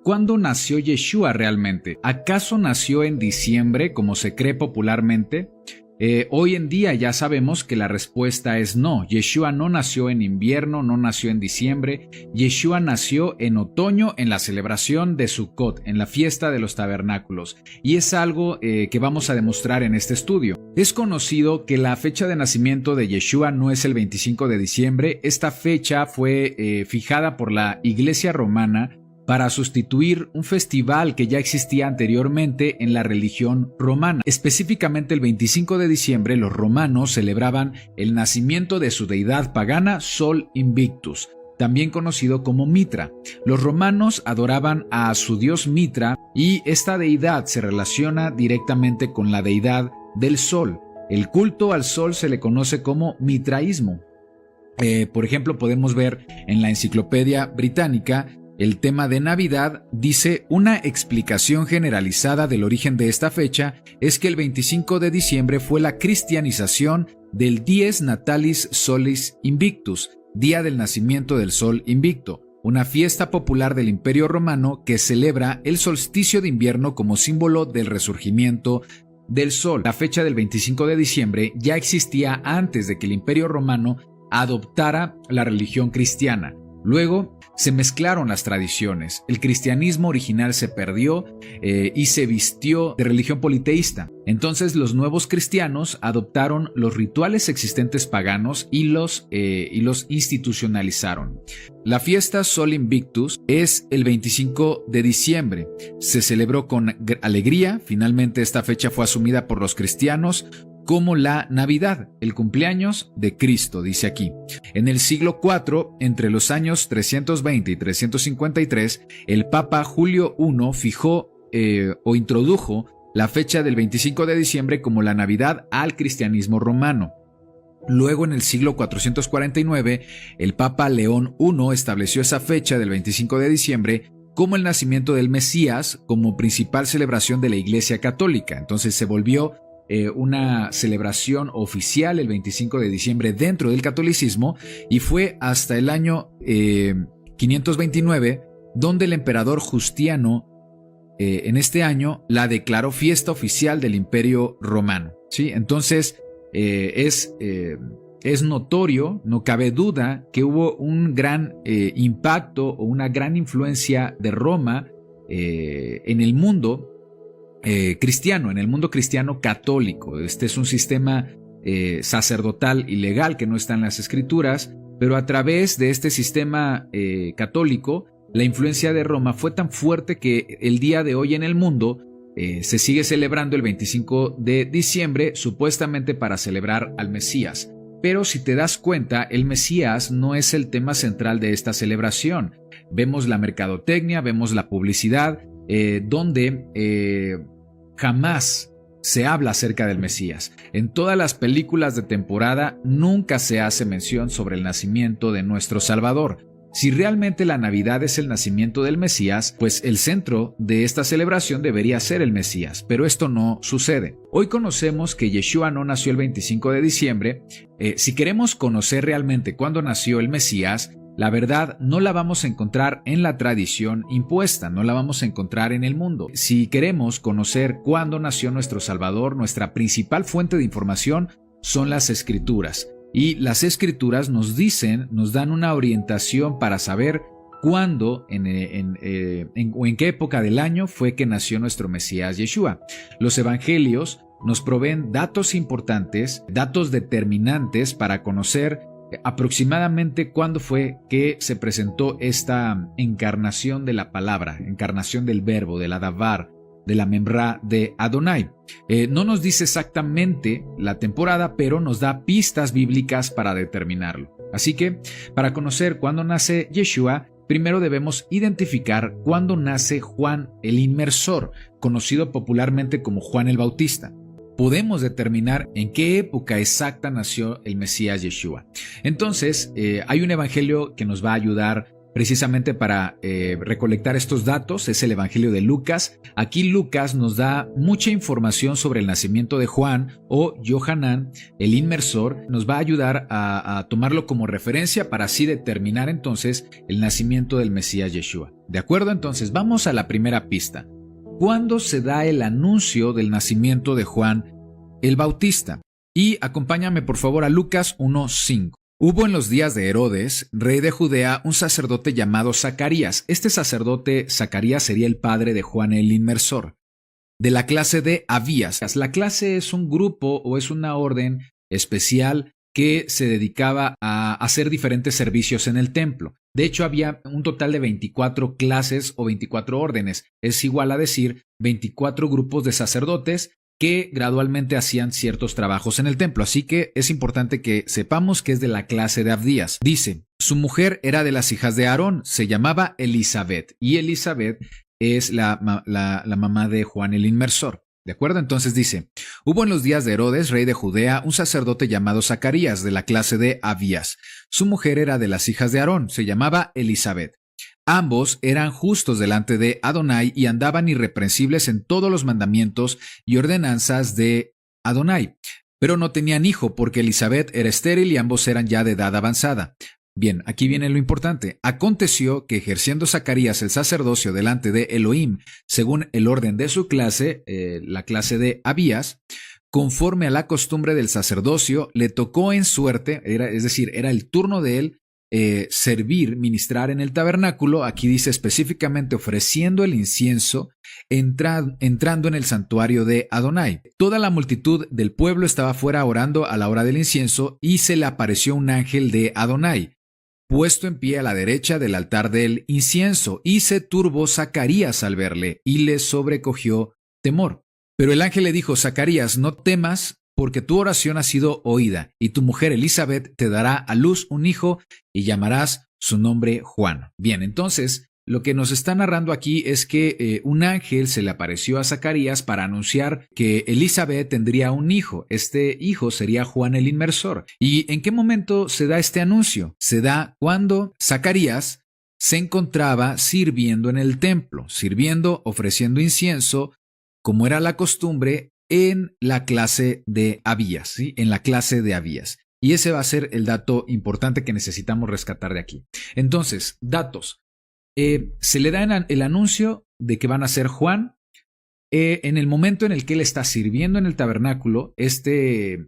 ¿cuándo nació Yeshua realmente? ¿Acaso nació en diciembre, como se cree popularmente? Hoy en día ya sabemos que la respuesta es no. Yeshua no nació en invierno, no nació en diciembre. Yeshua nació en otoño, en la celebración de Sukkot, en la fiesta de los tabernáculos. Y es algo que vamos a demostrar en este estudio. Es conocido que la fecha de nacimiento de Yeshua no es el 25 de diciembre. Esta fecha fue fijada por la Iglesia Romana para sustituir un festival que ya existía anteriormente en la religión romana. Específicamente el 25 de diciembre los romanos celebraban el nacimiento de su deidad pagana Sol Invictus, también conocido como Mitra. Los romanos adoraban a su dios Mitra y esta deidad se relaciona directamente con la deidad del sol. El culto al sol se le conoce como mitraísmo. Por ejemplo, podemos ver en la Enciclopedia Británica el tema de Navidad. Dice: una explicación generalizada del origen de esta fecha es que el 25 de diciembre fue la cristianización del Dies Natalis Solis Invictus, día del nacimiento del sol invicto, una fiesta popular del Imperio Romano que celebra el solsticio de invierno como símbolo del resurgimiento del sol. La fecha del 25 de diciembre ya existía antes de que el Imperio Romano adoptara la religión cristiana. Luego se mezclaron las tradiciones. El cristianismo original se perdió y se vistió de religión politeísta. Entonces los nuevos cristianos adoptaron los rituales existentes paganos y los institucionalizaron. La fiesta Sol Invictus es el 25 de diciembre. Se celebró con alegría. Finalmente esta fecha fue asumida por los cristianos como la Navidad, el cumpleaños de Cristo, dice aquí. En el siglo IV, entre los años 320 y 353, el Papa Julio I fijó o introdujo la fecha del 25 de diciembre como la Navidad al cristianismo romano. Luego, en el siglo 449, el Papa León I estableció esa fecha del 25 de diciembre como el nacimiento del Mesías, como principal celebración de la Iglesia Católica. Entonces se volvió una celebración oficial el 25 de diciembre dentro del catolicismo, y fue hasta el año 529 donde el emperador Justiano en este año la declaró fiesta oficial del Imperio Romano, ¿sí? Entonces es notorio, no cabe duda, que hubo un gran impacto o una gran influencia de Roma en el mundo cristiano, en el mundo cristiano católico. Este es un sistema sacerdotal y legal que no está en las escrituras, pero a través de este sistema católico, la influencia de Roma fue tan fuerte que el día de hoy en el mundo se sigue celebrando el 25 de diciembre, supuestamente para celebrar al Mesías. Pero si te das cuenta, el Mesías no es el tema central de esta celebración. Vemos la mercadotecnia, vemos la publicidad, donde jamás se habla acerca del Mesías. En todas las películas de temporada nunca se hace mención sobre el nacimiento de nuestro Salvador. Si realmente la Navidad es el nacimiento del Mesías, pues el centro de esta celebración debería ser el Mesías, pero esto no sucede. Hoy conocemos que Yeshua no nació el 25 de diciembre. Si queremos conocer realmente cuándo nació el Mesías, la verdad no la vamos a encontrar en la tradición impuesta, no la vamos a encontrar en el mundo. Si queremos conocer cuándo nació nuestro Salvador, nuestra principal fuente de información son las Escrituras. Y las Escrituras nos dan una orientación para saber cuándo o en qué época del año fue que nació nuestro Mesías Yeshua. Los Evangelios nos proveen datos importantes, datos determinantes para conocer aproximadamente cuándo fue que se presentó esta encarnación de la palabra, encarnación del verbo, del Adavar, de la Memra de Adonai. No nos dice exactamente la temporada, pero nos da pistas bíblicas para determinarlo. Así que, para conocer cuándo nace Yeshua, primero debemos identificar cuándo nace Juan el Inmersor, conocido popularmente como Juan el Bautista. Podemos determinar en qué época exacta nació el Mesías Yeshua. Entonces, hay un evangelio que nos va a ayudar precisamente para recolectar estos datos, es el Evangelio de Lucas. Aquí Lucas nos da mucha información sobre el nacimiento de Juan o Yohanan, el inmersor. Nos va a ayudar a tomarlo como referencia para así determinar entonces el nacimiento del Mesías Yeshua. ¿De acuerdo? Entonces vamos a la primera pista. ¿Cuándo se da el anuncio del nacimiento de Juan el Bautista? Y acompáñame por favor a Lucas 1:5. Hubo en los días de Herodes, rey de Judea, un sacerdote llamado Zacarías. Este sacerdote, Zacarías, sería el padre de Juan el Inmersor, de la clase de Abías. La clase es un grupo o es una orden especial que se dedicaba a hacer diferentes servicios en el templo. De hecho, había un total de 24 clases o 24 órdenes. Es igual a decir 24 grupos de sacerdotes que gradualmente hacían ciertos trabajos en el templo. Así que es importante que sepamos que es de la clase de Abdías. Dice, su mujer era de las hijas de Aarón, se llamaba Elizabeth, y Elizabeth es la mamá de Juan el Inmersor. ¿De acuerdo? Entonces dice, hubo en los días de Herodes, rey de Judea, un sacerdote llamado Zacarías, de la clase de Abías. Su mujer era de las hijas de Aarón, se llamaba Elizabeth. Ambos eran justos delante de Adonai y andaban irreprensibles en todos los mandamientos y ordenanzas de Adonai. Pero no tenían hijo porque Elizabeth era estéril y ambos eran ya de edad avanzada. Bien, aquí viene lo importante. Aconteció que ejerciendo Zacarías el sacerdocio delante de Elohim, según el orden de su clase, la clase de Abías, conforme a la costumbre del sacerdocio, le tocó en suerte, es decir, era el turno de él, servir, ministrar en el tabernáculo. Aquí dice específicamente ofreciendo el incienso, entrando en el santuario de Adonai. Toda la multitud del pueblo estaba fuera orando a la hora del incienso y se le apareció un ángel de Adonai, puesto en pie a la derecha del altar del incienso, y se turbó Zacarías al verle y le sobrecogió temor. Pero el ángel le dijo, Zacarías, no temas, porque tu oración ha sido oída, y tu mujer Elizabeth te dará a luz un hijo, y llamarás su nombre Juan. Bien, entonces, lo que nos está narrando aquí es que un ángel se le apareció a Zacarías para anunciar que Elizabeth tendría un hijo. Este hijo sería Juan el Inmersor. ¿Y en qué momento se da este anuncio? Se da cuando Zacarías se encontraba sirviendo en el templo, ofreciendo incienso, como era la costumbre, en la clase de Abías, ¿sí? En la clase de Abías. Y ese va a ser el dato importante que necesitamos rescatar de aquí. Entonces, datos. Se le da el anuncio de que van a ser Juan. En el momento en el que él está sirviendo en el tabernáculo, este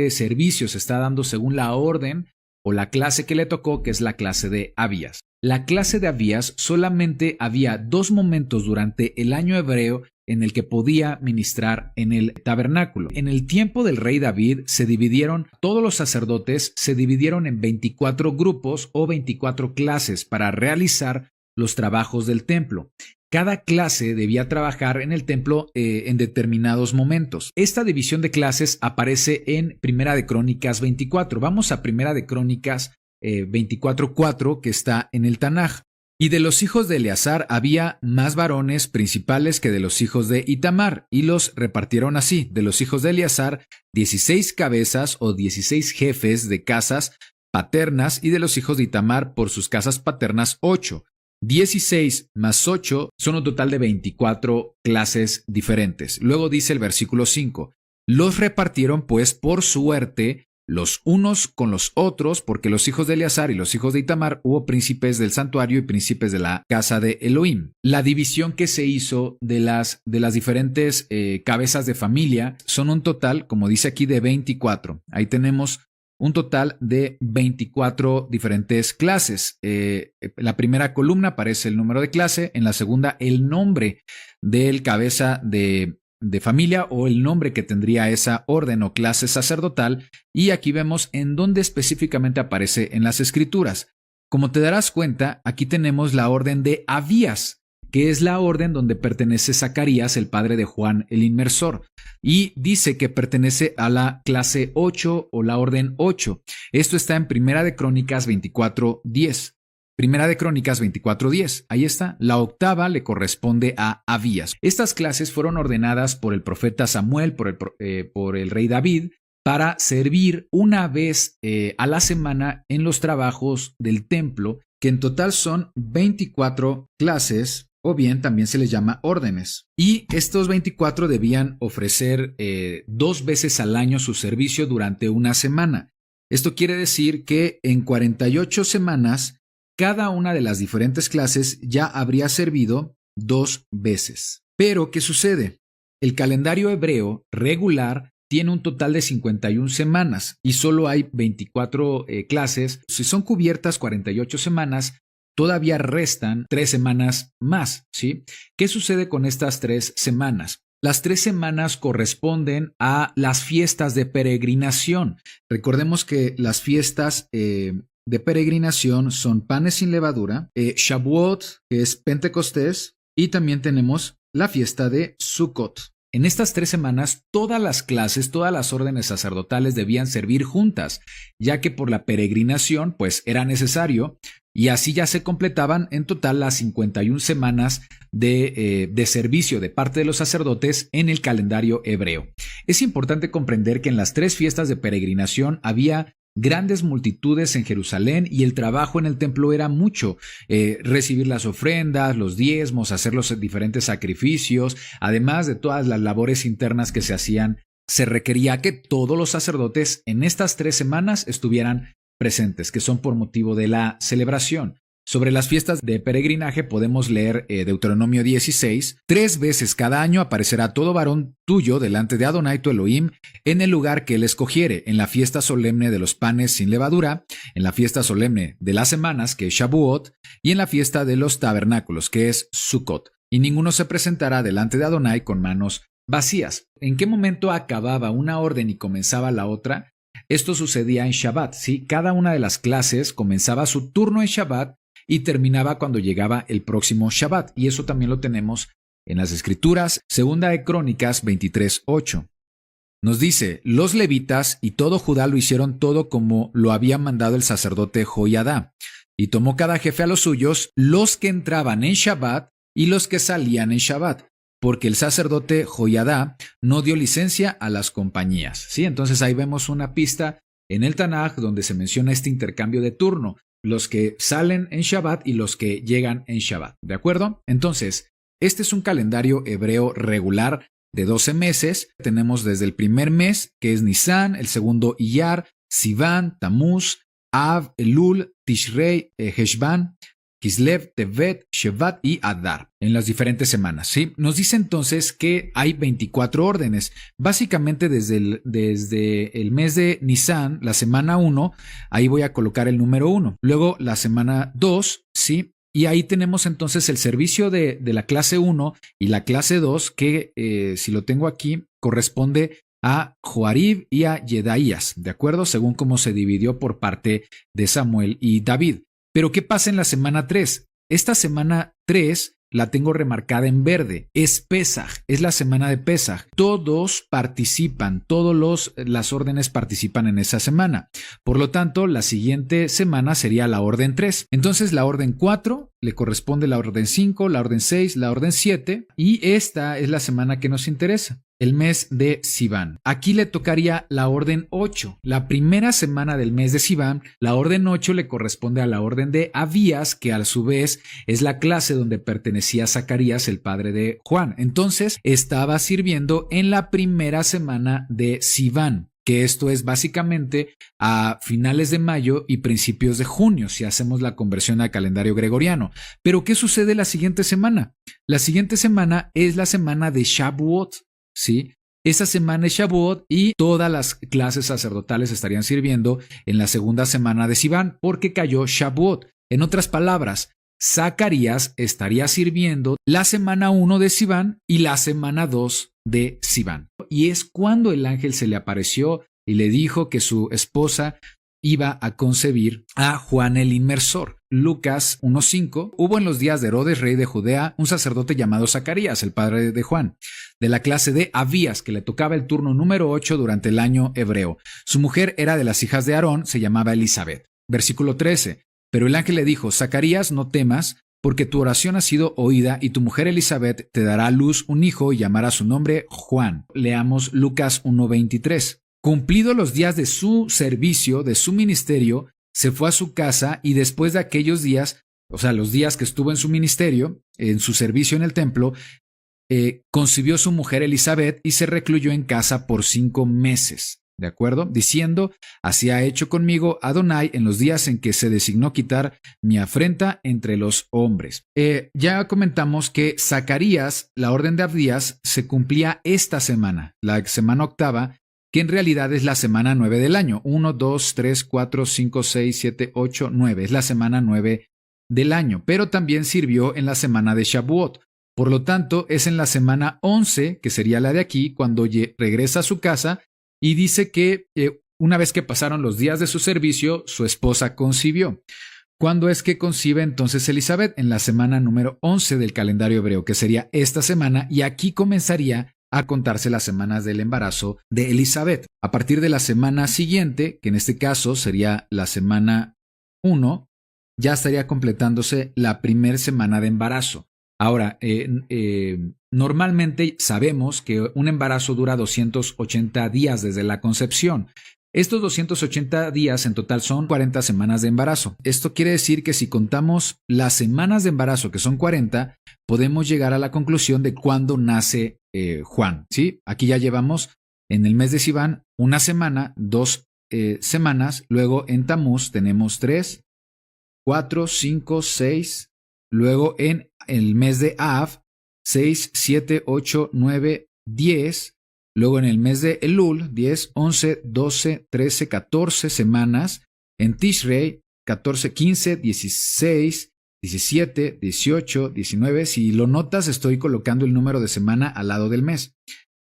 servicio se está dando según la orden o la clase que le tocó, que es la clase de Abías. La clase de Abías solamente había 2 momentos durante el año hebreo en el que podía ministrar en el tabernáculo. En el tiempo del rey David todos los sacerdotes se dividieron en 24 grupos o 24 clases para realizar los trabajos del templo. Cada clase debía trabajar en el templo en determinados momentos. Esta división de clases aparece en Primera de Crónicas 24. Vamos a Primera de Crónicas 24:4, que está en el Tanaj. Y de los hijos de Eleazar había más varones principales que de los hijos de Itamar, y los repartieron así: de los hijos de Eleazar, 16 cabezas o 16 jefes de casas paternas, y de los hijos de Itamar por sus casas paternas 8. 16 más 8 son un total de 24 clases diferentes. Luego dice el versículo 5, los repartieron pues por suerte los unos con los otros, porque los hijos de Eleazar y los hijos de Itamar hubo príncipes del santuario y príncipes de la casa de Elohim. La división que se hizo de las diferentes cabezas de familia son un total, como dice aquí, de 24. Ahí tenemos un total de 24 diferentes clases. La primera columna aparece el número de clase, en la segunda el nombre del cabeza de familia o el nombre que tendría esa orden o clase sacerdotal, y aquí vemos en dónde específicamente aparece en las escrituras. Como te darás cuenta, aquí tenemos la orden de Abías, que es la orden donde pertenece Zacarías, el padre de Juan el Inmersor, y dice que pertenece a la clase 8 o la orden 8. Esto está en Primera de Crónicas 24:10. Primera de Crónicas 24:10. Ahí está. La octava le corresponde a Abías. Estas clases fueron ordenadas por el profeta Samuel, por el rey David, para servir una vez a la semana en los trabajos del templo que en total son 24 clases, o bien también se les llama órdenes. Y estos 24 debían ofrecer 2 veces al año su servicio durante una semana. Esto quiere decir que en 48 semanas, cada una de las diferentes clases ya habría servido 2 veces. Pero, ¿qué sucede? El calendario hebreo regular tiene un total de 51 semanas y solo hay 24 clases. Si son cubiertas 48 semanas, todavía restan 3 semanas más, ¿sí? ¿Qué sucede con estas 3 semanas? Las 3 semanas corresponden a las fiestas de peregrinación. Recordemos que las fiestas de peregrinación son panes sin levadura, Shavuot, que es Pentecostés, y también tenemos la fiesta de Sukkot. En estas 3 semanas, todas las clases, todas las órdenes sacerdotales debían servir juntas, ya que por la peregrinación, pues era necesario, y así ya se completaban en total las 51 semanas de servicio de parte de los sacerdotes en el calendario hebreo. Es importante comprender que en las 3 fiestas de peregrinación había grandes multitudes en Jerusalén y el trabajo en el templo era mucho. Recibir las ofrendas, los diezmos, hacer los diferentes sacrificios, además de todas las labores internas que se hacían, se requería que todos los sacerdotes en estas 3 semanas estuvieran presentes, que son por motivo de la celebración. Sobre las fiestas de peregrinaje podemos leer Deuteronomio 16. 3 veces cada año aparecerá todo varón tuyo delante de Adonai tu Elohim en el lugar que él escogiere, en la fiesta solemne de los panes sin levadura, en la fiesta solemne de las semanas, que es Shavuot, y en la fiesta de los tabernáculos, que es Sukkot. Y ninguno se presentará delante de Adonai con manos vacías. ¿En qué momento acababa una orden y comenzaba la otra? Esto sucedía en Shabbat, ¿sí? Cada una de las clases comenzaba su turno en Shabbat y terminaba cuando llegaba el próximo Shabbat. Y eso también lo tenemos en las Escrituras. Segunda de Crónicas 23:8. Nos dice, los levitas y todo Judá lo hicieron todo como lo había mandado el sacerdote Joiadá. Y tomó cada jefe a los suyos, los que entraban en Shabbat y los que salían en Shabbat, porque el sacerdote Joiadá no dio licencia a las compañías. ¿Sí? Entonces ahí vemos una pista en el Tanaj donde se menciona este intercambio de turno. Los que salen en Shabbat y los que llegan en Shabbat. ¿De acuerdo? Entonces, este es un calendario hebreo regular de 12 meses. Tenemos desde el primer mes, que es Nisan, el segundo Iyar, Sivan, Tamuz, Av, Elul, Tishrei, Heshvan, Kislev, Tevet, Shevat y Adar en las diferentes semanas, ¿sí? Nos dice entonces que hay 24 órdenes. Básicamente desde el mes de Nisan, la semana 1, ahí voy a colocar el número 1. Luego la semana 2, ¿sí? Y ahí tenemos entonces el servicio de la clase 1 y la clase 2 que, si lo tengo aquí, corresponde a Joarib y a Yedaías, ¿de acuerdo? Según cómo se dividió por parte de Samuel y David. Pero ¿qué pasa en la semana 3? Esta semana 3 la tengo remarcada en verde. Es Pesaj, es la semana de Pesaj. Todos participan, las órdenes participan en esa semana. Por lo tanto, la siguiente semana sería la orden 3. Entonces, la orden 4 le corresponde la orden 5, la orden 6, la orden 7 y esta es la semana que nos interesa. El mes de Sivan. Aquí le tocaría la orden 8. La primera semana del mes de Sivan, la orden 8 le corresponde a la orden de Abías, que a su vez es la clase donde pertenecía Zacarías, el padre de Juan. Entonces, estaba sirviendo en la primera semana de Sivan, que esto es básicamente a finales de mayo y principios de junio, si hacemos la conversión al calendario gregoriano. Pero, ¿qué sucede la siguiente semana? La siguiente semana es la semana de Shavuot. ¿Sí? Esa semana es Shavuot y todas las clases sacerdotales estarían sirviendo en la segunda semana de Sivan porque cayó Shavuot. En otras palabras, Zacarías estaría sirviendo la semana 1 de Sivan y la semana 2 de Sivan. Y es cuando el ángel se le apareció y le dijo que su esposa iba a concebir a Juan el Inmersor. Lucas 1:5. Hubo en los días de Herodes, rey de Judea, un sacerdote llamado Zacarías, el padre de Juan, de la clase de Abías, que le tocaba el turno número 8 durante el año hebreo. Su mujer era de las hijas de Aarón, se llamaba Elizabeth. Versículo 13. Pero el ángel le dijo, Zacarías, no temas, porque tu oración ha sido oída y tu mujer Elizabeth te dará a luz un hijo y llamará su nombre Juan. Leamos Lucas 1:23. Cumplidos los días de su servicio, de su ministerio, se fue a su casa y después de aquellos días, o sea, los días que estuvo en su ministerio, en su servicio en el templo, concibió su mujer Elizabeth y se recluyó en casa por 5 meses. ¿De acuerdo? Diciendo, así ha hecho conmigo Adonai en los días en que se designó quitar mi afrenta entre los hombres. Ya comentamos que Zacarías, la orden de Abdías, se cumplía esta semana, la semana octava, que en realidad es la semana 9 del año. 1, 2, 3, 4, 5, 6, 7, 8, 9. Es la semana 9 del año, pero también sirvió en la semana de Shavuot. Por lo tanto, es en la semana 11, que sería la de aquí, cuando regresa a su casa y dice que una vez que pasaron los días de su servicio, su esposa concibió. ¿Cuándo es que concibe entonces Elizabeth? En la semana número 11 del calendario hebreo, que sería esta semana, y aquí comenzaría a contarse las semanas del embarazo de Elizabeth. A partir de la semana siguiente, que en este caso sería la semana 1, ya estaría completándose la primera semana de embarazo. Ahora, normalmente sabemos que un embarazo dura 280 días desde la concepción. Estos 280 días en total son 40 semanas de embarazo. Esto quiere decir que si contamos las semanas de embarazo, que son 40, podemos llegar a la conclusión de cuándo nace Juan. ¿Sí? Aquí ya llevamos en el mes de Sivan una semana, 2 semanas, luego en Tamuz tenemos 3, 4, 5, 6, luego en el mes de Av, 6, 7, 8, 9, 10. Luego en el mes de Elul, 10, 11, 12, 13, 14 semanas. En Tishrei, 14, 15, 16, 17, 18, 19. Si lo notas, estoy colocando el número de semana al lado del mes.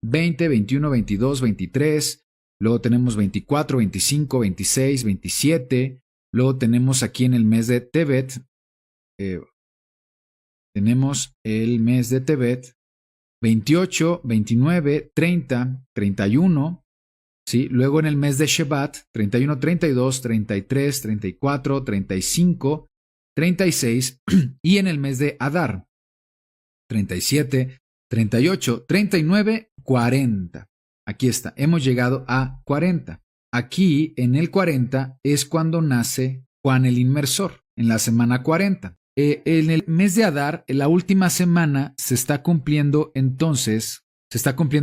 20, 21, 22, 23. Luego tenemos 24, 25, 26, 27. Luego tenemos aquí en el mes de Tebet, tenemos el mes de Tebet, 28, 29, 30, 31, ¿sí? Luego en el mes de Shevat, 31, 32, 33, 34, 35, 36, y en el mes de Adar, 37, 38, 39, 40. Aquí está, hemos llegado a 40. Aquí, en el 40, es cuando nace Juan el Inmersor, en la semana 40. En el mes de Adar, en la última semana, se está cumpliendo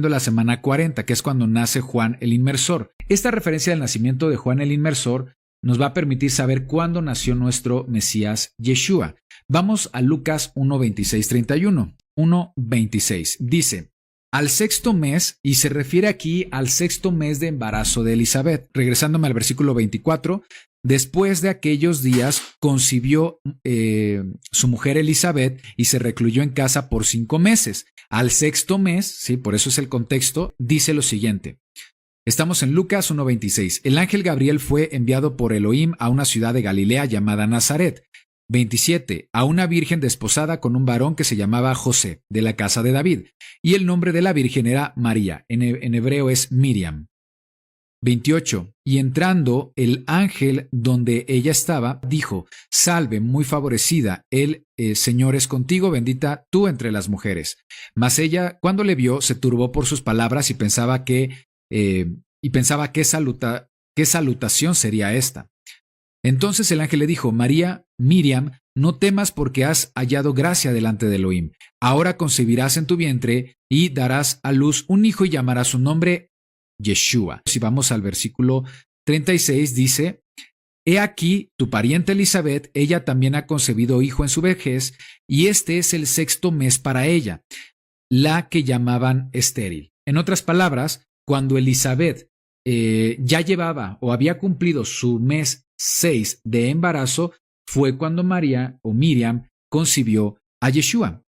la semana 40, que es cuando nace Juan el Inmersor. Esta referencia del nacimiento de Juan el Inmersor nos va a permitir saber cuándo nació nuestro Mesías Yeshua. Vamos a Lucas 1:26-31. 1:26. Dice, al sexto mes, y se refiere aquí al sexto mes de embarazo de Elizabeth. Regresándome al versículo 24, después de aquellos días concibió su mujer Elizabeth y se recluyó en casa por 5 meses. Al sexto mes, sí, por eso es el contexto, dice lo siguiente. Estamos en Lucas 1:26. El ángel Gabriel fue enviado por Elohim a una ciudad de Galilea llamada Nazaret. 27. A una virgen desposada con un varón que se llamaba José, de la casa de David, y el nombre de la virgen era María, en hebreo es Miriam. 28. Y entrando el ángel donde ella estaba, dijo, salve, muy favorecida, el Señor es contigo, bendita tú entre las mujeres. Mas ella, cuando le vio, se turbó por sus palabras y pensaba qué salutación sería esta. Entonces el ángel le dijo, María, Miriam, no temas porque has hallado gracia delante de Elohim. Ahora concebirás en tu vientre y darás a luz un hijo y llamarás su nombre Yeshua. Si vamos al versículo 36, dice, he aquí tu pariente Elizabeth, ella también ha concebido hijo en su vejez, y este es el sexto mes para ella, la que llamaban estéril. En otras palabras, cuando Elizabeth ya llevaba o había cumplido su mes 6 de embarazo, fue cuando María o Miriam concibió a Yeshua.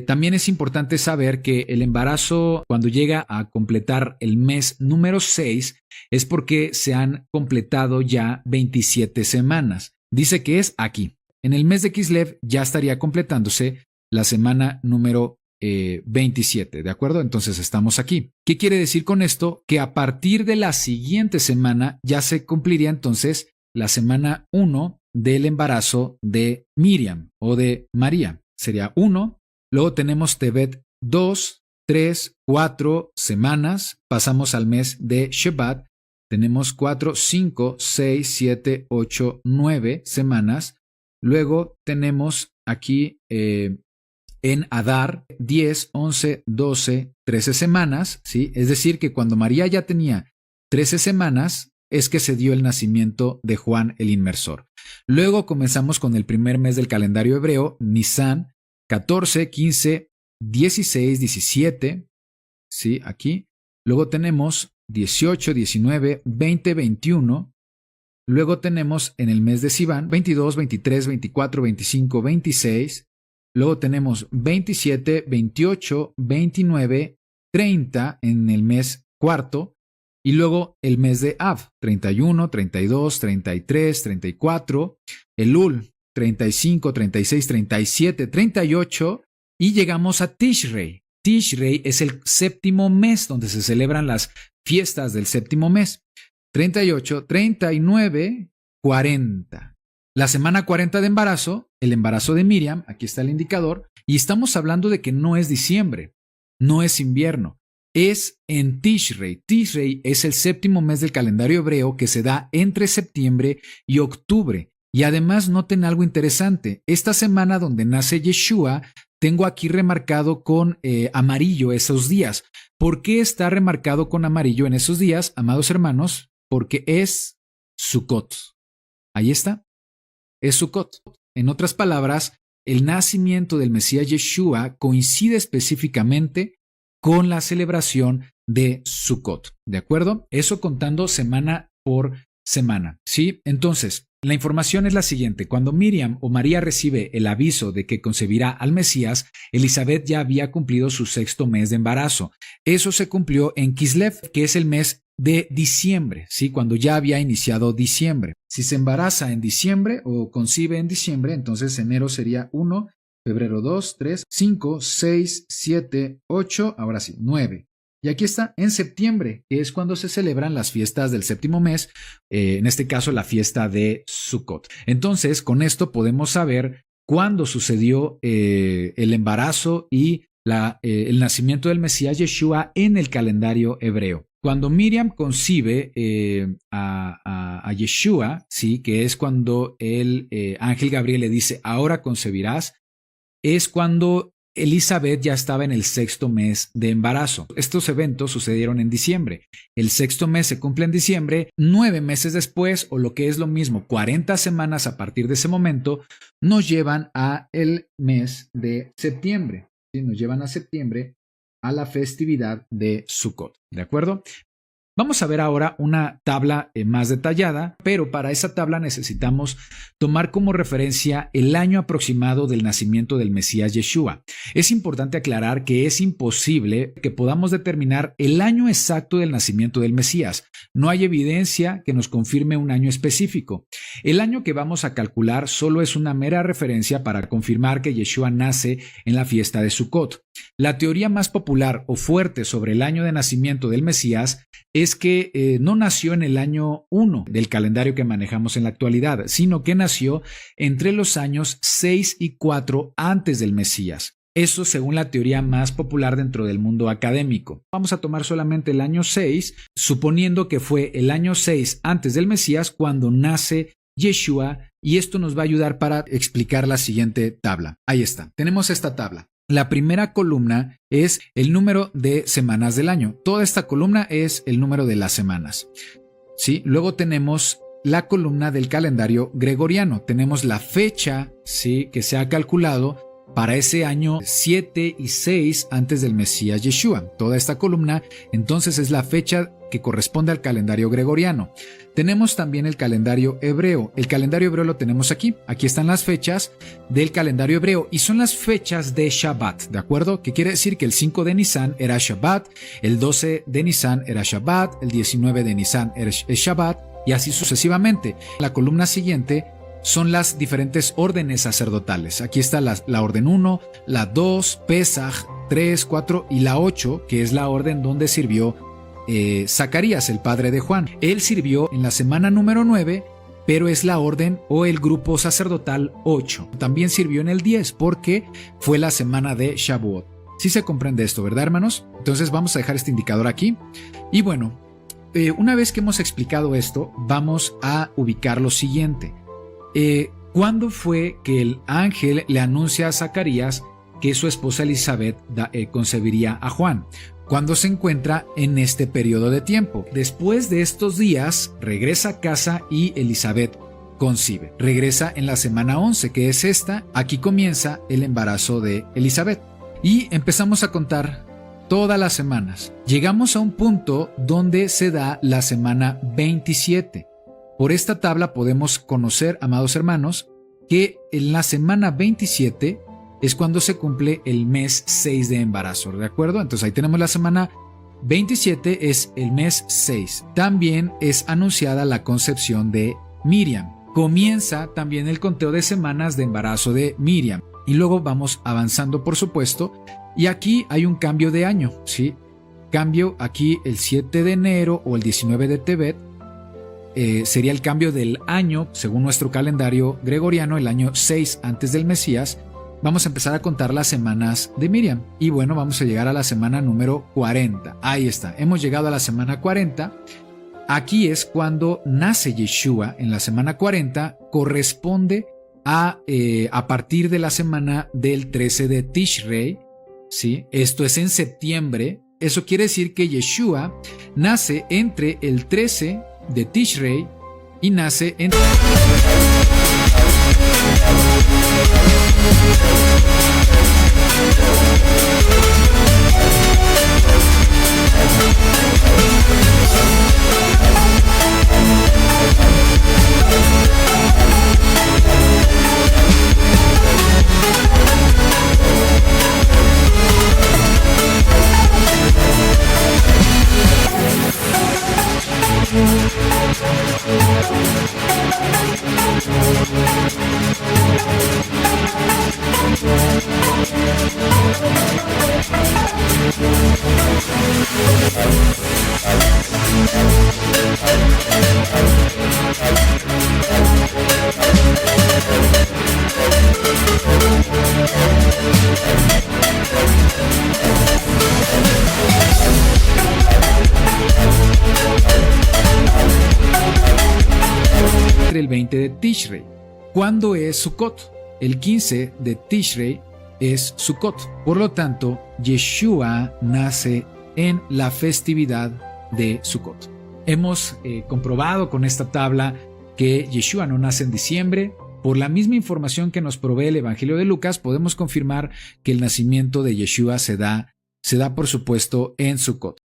También es importante saber que el embarazo, cuando llega a completar el mes número 6, es porque se han completado ya 27 semanas. Dice que es aquí. En el mes de Kislev ya estaría completándose la semana número 27, ¿de acuerdo? Entonces estamos aquí. ¿Qué quiere decir con esto? Que a partir de la siguiente semana ya se cumpliría entonces la semana 1 del embarazo de Miriam o de María. Sería 1, luego tenemos Tebet 2, 3, 4 semanas, pasamos al mes de Shevat, tenemos 4, 5, 6, 7, 8, 9 semanas. Luego tenemos aquí en Adar 10, 11, 12, 13 semanas, ¿sí? Es decir, que cuando María ya tenía 13 semanas es que se dio el nacimiento de Juan el Inmersor. Luego comenzamos con el primer mes del calendario hebreo, Nisan, 14, 15, 16, 17, ¿sí? Aquí. Luego tenemos 18, 19, 20, 21. Luego tenemos en el mes de Sivan 22, 23, 24, 25, 26. Luego tenemos 27, 28, 29, 30 en el mes cuarto. Y luego el mes de Av, 31, 32, 33, 34. Elul, 35, 36, 37, 38. Y llegamos a Tishrei. Tishrei es el séptimo mes donde se celebran las fiestas del séptimo mes. 38, 39, 40. La semana 40 de embarazo, el embarazo de Miriam, aquí está el indicador, y estamos hablando de que no es diciembre, no es invierno, es en Tishrei. Tishrei es el séptimo mes del calendario hebreo que se da entre septiembre y octubre. Y además noten algo interesante, esta semana donde nace Yeshua, tengo aquí remarcado con amarillo esos días. ¿Por qué está remarcado con amarillo en esos días, amados hermanos? Porque es Sukkot. Ahí está. Es Sukkot. En otras palabras, el nacimiento del Mesías Yeshua coincide específicamente con la celebración de Sukkot. ¿De acuerdo? Eso contando semana por semana. ¿Sí? Entonces, la información es la siguiente. Cuando Miriam o María recibe el aviso de que concebirá al Mesías, Elizabeth ya había cumplido su sexto mes de embarazo. Eso se cumplió en Kislev, que es el mes de diciembre, ¿sí? Cuando ya había iniciado diciembre. Si se embaraza en diciembre o concibe en diciembre, entonces enero sería 1, febrero 2, 3, 5, 6, 7, 8, ahora sí, 9. Y aquí está en septiembre, que es cuando se celebran las fiestas del séptimo mes, en este caso la fiesta de Sukkot. Entonces, con esto podemos saber cuándo sucedió el embarazo y el nacimiento del Mesías Yeshua en el calendario hebreo. Cuando Miriam concibe a Yeshua, ¿sí? Que es cuando el ángel Gabriel le dice, ahora concebirás, es cuando Elizabeth ya estaba en el sexto mes de embarazo. Estos eventos sucedieron en diciembre. El sexto mes se cumple en diciembre. 9 meses después, o lo que es lo mismo, 40 semanas a partir de ese momento, nos llevan a el mes de septiembre. ¿Sí? Nos llevan a septiembre a la festividad de Sukkot. ¿De acuerdo? Vamos a ver ahora una tabla más detallada, pero para esa tabla necesitamos tomar como referencia el año aproximado del nacimiento del Mesías Yeshua. Es importante aclarar que es imposible que podamos determinar el año exacto del nacimiento del Mesías. No hay evidencia que nos confirme un año específico. El año que vamos a calcular solo es una mera referencia para confirmar que Yeshua nace en la fiesta de Sukkot. La teoría más popular o fuerte sobre el año de nacimiento del Mesías es que no nació en el año 1 del calendario que manejamos en la actualidad, sino que nació entre los años 6 y 4 antes del Mesías. Eso según la teoría más popular dentro del mundo académico. Vamos a tomar solamente el año 6, suponiendo que fue el año 6 antes del Mesías cuando nace Yeshua, y esto nos va a ayudar para explicar la siguiente tabla. Ahí está, tenemos esta tabla. La primera columna es el número de semanas del año. Toda esta columna es el número de las semanas. ¿Sí? Luego tenemos la columna del calendario gregoriano. Tenemos la fecha, ¿sí?, que se ha calculado para ese año 7 y 6 antes del Mesías Yeshua. Toda esta columna entonces es la fecha que corresponde al calendario gregoriano. Tenemos también el calendario hebreo. El calendario hebreo lo tenemos aquí. Aquí están las fechas del calendario hebreo y son las fechas de Shabbat, ¿de acuerdo? Que quiere decir que el 5 de Nisan era Shabbat, el 12 de Nisan era Shabbat, el 19 de Nisan es Shabbat y así sucesivamente. La columna siguiente son las diferentes órdenes sacerdotales. Aquí está la orden 1, la 2, Pesaj, 3, 4 y la 8, que es la orden donde sirvió Zacarías, el padre de Juan. Él sirvió en la semana número 9, pero es la orden o el grupo sacerdotal 8. También sirvió en el 10 porque fue la semana de Shavuot. Sí se comprende esto, ¿verdad, hermanos? Entonces vamos a dejar este indicador aquí. Y bueno, una vez que hemos explicado esto, vamos a ubicar lo siguiente. ¿Cuándo fue que el ángel le anuncia a Zacarías que su esposa Elizabeth concebiría a Juan? Cuando se encuentra en este periodo de tiempo. Después de estos días, regresa a casa y Elizabeth concibe. Regresa en la semana 11, que es esta. Aquí comienza el embarazo de Elizabeth. Y empezamos a contar todas las semanas. Llegamos a un punto donde se da la semana 27. Por esta tabla podemos conocer, amados hermanos, que en la semana 27 es cuando se cumple el mes 6 de embarazo, ¿de acuerdo? Entonces ahí tenemos la semana 27, es el mes 6. También es anunciada la concepción de Miriam. Comienza también el conteo de semanas de embarazo de Miriam. Y luego vamos avanzando, por supuesto, y aquí hay un cambio de año, ¿sí? Cambio aquí el 7 de enero o el 19 de Tebet. Sería el cambio del año, según nuestro calendario gregoriano, el año 6 antes del Mesías. Vamos a empezar a contar las semanas de Miriam. Y bueno, vamos a llegar a la semana número 40. Ahí está, hemos llegado a la semana 40. Aquí es cuando nace Yeshua en la semana 40. Corresponde a partir de la semana del 13 de Tishrei. ¿Sí? Esto es en septiembre. Eso quiere decir que Yeshua nace entre el 13 de Tishrei y nace entre... el 20 de Tishrei. ¿Cuándo es Sukkot? El 15 de Tishrei es Sukkot. Por lo tanto, Yeshua nace en la festividad de Sukkot. Hemos comprobado con esta tabla que Yeshua no nace en diciembre. Por la misma información que nos provee el Evangelio de Lucas, podemos confirmar que el nacimiento de Yeshua se da por supuesto en Sukkot.